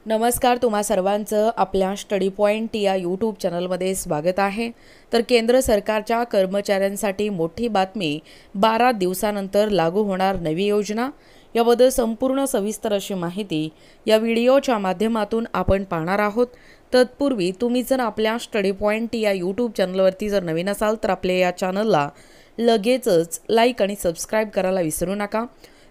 नमस्कार, तुम्हा सर्वांचं आपल्या स्टडी पॉइंट या यूट्यूब चॅनलमध्ये स्वागत आहे। तर केंद्र सरकारच्या कर्मचाऱ्यांसाठी मोठी बातमी, 12 दिवसानंतर लागू होणार नवी योजना। याबद्दल संपूर्ण सविस्तर अशी माहिती या व्हिडिओच्या माध्यमातून आपण पाहणार आहोत। तत्पूर्वी तुम्ही जर आपल्या स्टडी पॉइंट या यूट्यूब चॅनलवरती जर नवीन असाल तर आपल्या या चॅनलला लगेचच लाईक आणि सबस्क्राइब करायला विसरू नका।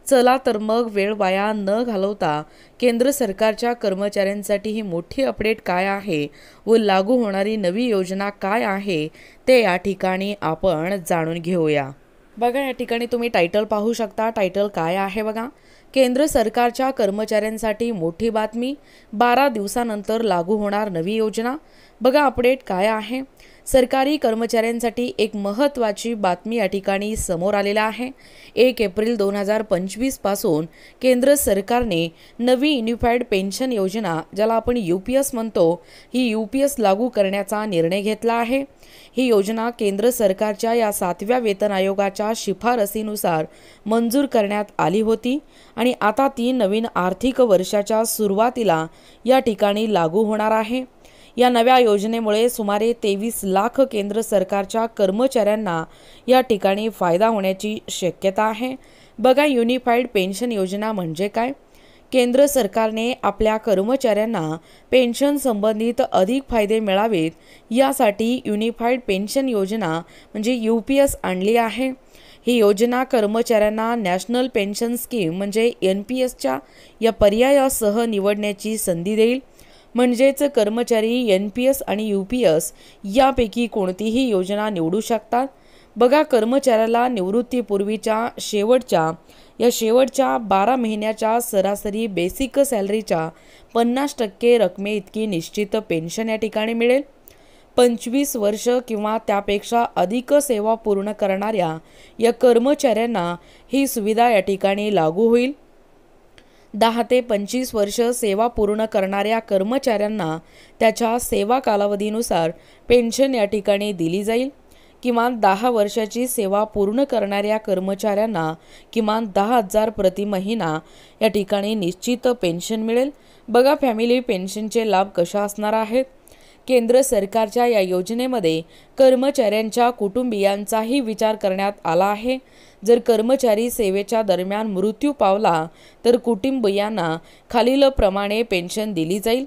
चला तर मग वेळ वाया न घालवता केंद्र सरकारच्या कर्मचाऱ्यांसाठी ही मोठी अपडेट काय आहे व लागू होणारी नवी योजना काय आहे ते या ठिकाणी आपण जाणून घेऊया। बघा, या ठिकाणी तुम्ही टायटल पाहू शकता। टायटल काय आहे बघा, केंद्र सरकारच्या कर्मचाऱ्यांसाठी मोठी बातमी, 12 दिवसानंतर लागू होणार नवी योजना। बघा अपडेट काय आहे। सरकारी कर्मचाऱ्यांसाठी एक महत्त्वाची बातमी या ठिकाणी समोर आलेला आहे। 1 एप्रिल 2025 पासून केंद्र सरकारने नवी युनिफाईड पेन्शन योजना, ज्याला आपण UPS म्हणतो, ही UPS लागू करण्याचा निर्णय घेतला आहे। ही योजना केंद्र सरकारच्या या 7व्या वेतन आयोगाच्या शिफारसीनुसार मंजूर करण्यात आली होती आणि आता ती नवीन आर्थिक वर्षाच्या सुरुवातीला या ठिकाणी लागू होणार आहे। या नव्या योजनेमुळे सुमारे 23 लाख केंद्र सरकारच्या कर्मचाऱ्यांना या ठिकाणी फायदा होण्याची शक्यता आहे। बघा, युनिफाईड पेन्शन योजना म्हणजे काय? केंद्र सरकारने आपल्या कर्मचाऱ्यांना पेन्शन संबंधित अधिक फायदे मिळावेत यासाठी युनिफाईड पेन्शन योजना म्हणजे UPS आणली आहे। ही योजना कर्मचाऱ्यांना नॅशनल पेन्शन स्कीम म्हणजे NPSच्या या पर्यायासह निवडण्याची संधी देईल। म्हणजेच कर्मचारी NPS आणि UPS यापैकी कोणतीही योजना निवडू शकतात। बघा, कर्मचाऱ्याला निवृत्तीपूर्वीच्या शेवटच्या 12 महिन्याच्या सरासरी बेसिक सॅलरीच्या 50% रकमे इतकी निश्चित पेन्शन या ठिकाणी मिळेल। 25 वर्ष किंवा त्यापेक्षा अधिक सेवा पूर्ण करणाऱ्या या कर्मचाऱ्यांना ही सुविधा या ठिकाणी लागू होईल। 10 ते 25 वर्ष सेवा पूर्ण करणाऱ्या कर्मचाऱ्यांना त्याच्या सेवा कालावधीनुसार पेन्शन या ठिकाणी दिली जाईल। किमान 10 वर्षाची सेवा पूर्ण करणाऱ्या कर्मचाऱ्यांना किमान 10,000 प्रति महिना या ठिकाणी निश्चित पेन्शन मिळेल। बघा, फॅमिली पेन्शनचे लाभ कशा असणार आहेत। केंद्र सरकारच्या या योजनेमध्ये कर्मचाऱ्यांच्या कुटुंबियांचाही विचार करण्यात आला आहे। जर कर्मचारी सेवेच्या दरम्यान मृत्यू पावला तर कुटुंबियांना खालील प्रमाणे पेन्शन दिली जाईल।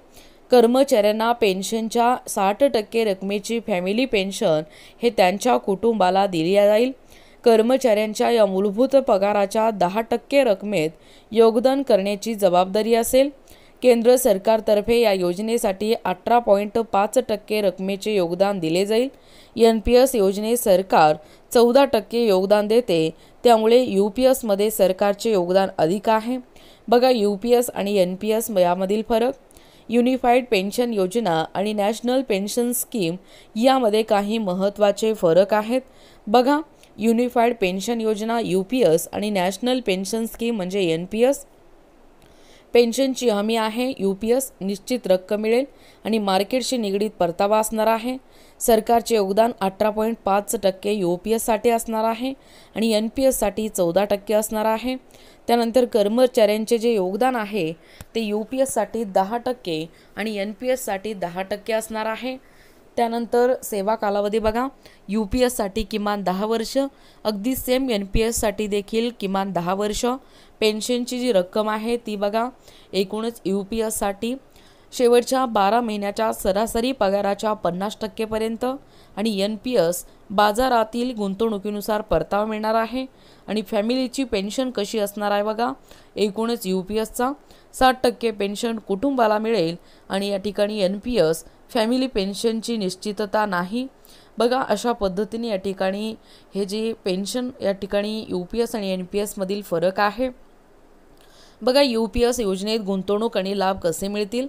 कर्मचाऱ्यांना पेन्शनच्या 60% रकमेची फॅमिली पेन्शन हे त्यांच्या कुटुंबाला दिली जाईल। कर्मचाऱ्यांच्या या मूलभूत पगाराच्या 10% रकमेत योगदान करण्याची जबाबदारी असेल। केंद्र सरकारतर्फे या योजनेसाठी 18.5% रकमेचे योगदान दिले जाईल। NPS योजनेत सरकार 14% योगदान देते, त्यामुळे UPS मध्ये सरकारचे योगदान अधिक आहे। बघा, UPS आणि NPS यामधील फरक। युनिफाईड पेन्शन योजना आणि नॅशनल पेन्शन स्कीम यामध्ये काही महत्त्वाचे फरक आहेत। बघा, युनिफाईड पेन्शन योजना UPS आणि नॅशनल पेन्शन स्कीम म्हणजे NPS। पेन्शनची हमी आहे, UPS निश्चित रक्कम मिळेल आणि मार्केटशी निगडीत परतावा असणार आहे। सरकारचे योगदान 18.5% UPS साठी असणार आहे आणि NPS साठी 14% असणार आहे। त्यानंतर कर्मचाऱ्यांचे जे योगदान आहे ते UPS साठी 10% आणि NPS साठी 10% असणार आहे। त्यानंतर सेवा कालावधी बघा, UPS साठी किमान 10 वर्ष, अगदी सेम NPS साठी देखील किमान 10 वर्ष। पेन्शनची जी रक्कम आहे ती बघा, एकूणच UPS साठी शेवटच्या 12 महिन्याच्या सरासरी पगाराच्या 50% पर्यंत आणि NPS बाजारातील गुंतवणुकीनुसार परतावा मिळणार आहे। आणि फॅमिलीची पेन्शन कशी असणार आहे बघा, एकूणच UPSचा 60% पेन्शन कुटुंबाला मिळेल आणि या ठिकाणी NPS फॅमिली पेन्शनची निश्चितता नाही। बघा, अशा पद्धतीने या ठिकाणी हे जे पेन्शन या ठिकाणी UPS आणि NPS मधील फरक आहे। बघा, UPS योजनेत गुंतवणूक आणि लाभ कसे मिळतील।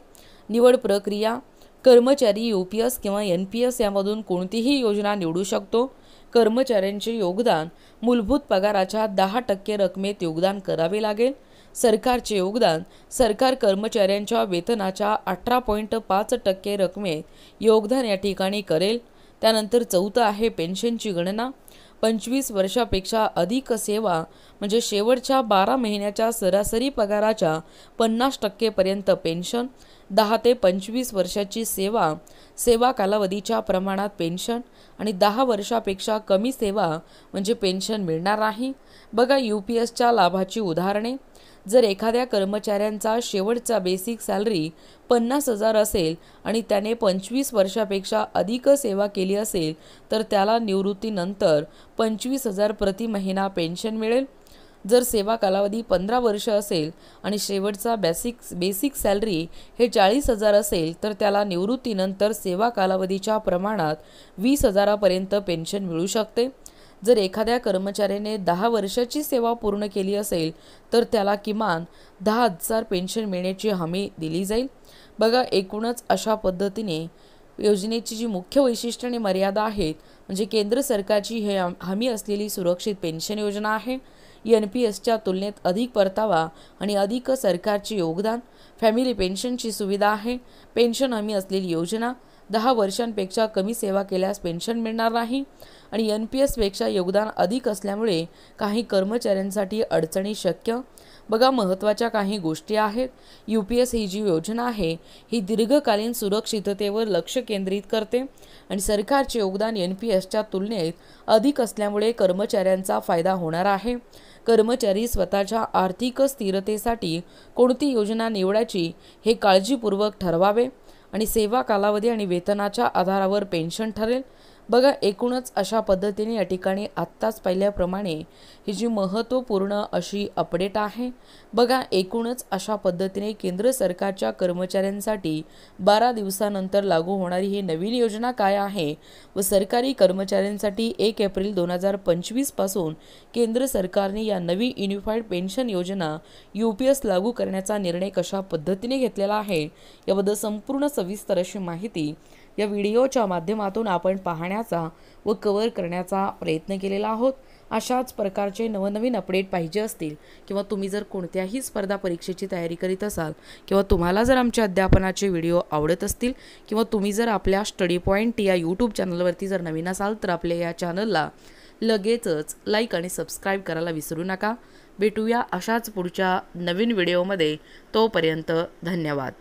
निवड प्रक्रिया, कर्मचारी UPS किंवा NPS यामधून कोणतीही योजना निवडू शकतो। कर्मचाऱ्यांचे योगदान मूलभूत पगाराच्या 10% रकमेत योगदान करावे लागेल। सरकारचे योगदान, सरकार कर्मचाऱ्यांच्या वेतनाच्या 18.5% रकमेत योगदान या ठिकाणी करेल। त्यानंतर चौथं आहे पेन्शनची गणना। 25 वर्षापेक्षा अधिक सेवा म्हणजे शेवटच्या 12 महिन्याच्या सरासरी पगाराच्या 50% पर्यंत पेन्शन, 10 ते 25 वर्षाची सेवा कालावधीच्या प्रमाणात पेन्शन आणि 10 वर्षापेक्षा कमी सेवा म्हणजे पेन्शन मिळणार नाही। बघा UPSच्या लाभाची उदाहरणे। जर एखाद्या कर्मचाऱ्यांचा शेवटचा बेसिक सॅलरी 50,000 असेल आणि त्याने 25 वर्षापेक्षा अधिक सेवा केली असेल तर त्याला निवृत्तीनंतर 25,000 प्रति महिना पेन्शन मिळेल। जर सेवा कालावधी 15 वर्ष असेल आणि शेवटचा बेसिक सॅलरी हे 40,000 असेल तर त्याला निवृत्तीनंतर सेवा कालावधीच्या प्रमाणात 20,000 पर्यंत पेन्शन मिळू शकते। जर एखाद्या कर्मचाऱ्याने 10 वर्षाची सेवा पूर्ण केली असेल तर त्याला किमान 10,000 पेन्शन मिळण्याची हमी दिली जाईल। बघा एकूणच अशा पद्धतीने योजनेची जी मुख्य वैशिष्ट्ये आणि मर्यादा आहेत म्हणजे केंद्र सरकारची हे हमी असलेली सुरक्षित पेन्शन योजना आहे। NPSच्या तुलनेत अधिक परतावा आणि अधिक सरकारचे योगदान, फॅमिली पेन्शनची सुविधा आहे, पेन्शन हमी असलेली योजना, 10 वर्षांपेक्षा कमी सेवा केल्यास पेन्शन मिळणार नाही आणि NPSपेक्षा योगदान अधिक असल्यामुळे काही कर्मचाऱ्यांसाठी अडचणी शक्य। बघा महत्त्वाच्या काही गोष्टी आहेत। UPS ही जी योजना आहे ही दीर्घकालीन सुरक्षिततेवर लक्ष केंद्रित करते आणि सरकारचे योगदान NPSच्या तुलनेत अधिक असल्यामुळे कर्मचाऱ्यांचा फायदा होणार आहे। कर्मचारी स्वतःच्या आर्थिक स्थिरतेसाठी कोणती योजना निवडायची हे काळजीपूर्वक ठरवावे आणि सेवा कालावधी आणि वेतनाच्या आधारावर पेन्शन ठरेल। बघा एकूणच अशा पद्धतीने या ठिकाणी आत्ताच पाहिल्याप्रमाणे ही जी महत्त्वपूर्ण अशी अपडेट आहे। बघा एकूणच अशा पद्धतीने केंद्र सरकारच्या कर्मचाऱ्यांसाठी 12 दिवसानंतर लागू होणारी ही नवीन योजना काय आहे व सरकारी कर्मचाऱ्यांसाठी 1 एप्रिल 2025 पासून केंद्र सरकारने या नवी युनिफाईड पेन्शन योजना UPS लागू करण्याचा निर्णय कशा पद्धतीने घेतलेला आहे याबद्दल संपूर्ण सविस्तर अशी माहिती या व्हिडिओच्या माध्यमातून आपण पाहण्याचा व कव्हर करण्याचा प्रयत्न केलेला आहोत। अशाच प्रकारचे नवनवीन अपडेट पाहिजे असतील किंवा तुम्ही जर कोणत्याही स्पर्धा परीक्षेची तयारी करीत असाल किंवा तुम्हाला जर आमच्या अध्यापनाचे व्हिडिओ आवडत असतील किंवा तुम्ही जर आपल्या स्टडी पॉइंट या यूट्यूब चॅनलवरती जर नवीन असाल तर आपल्या या चॅनलला लगेचच लाईक आणि सबस्क्राईब करायला विसरू नका। भेटूया अशाच पुढच्या नवीन व्हिडिओमध्ये, तोपर्यंत धन्यवाद।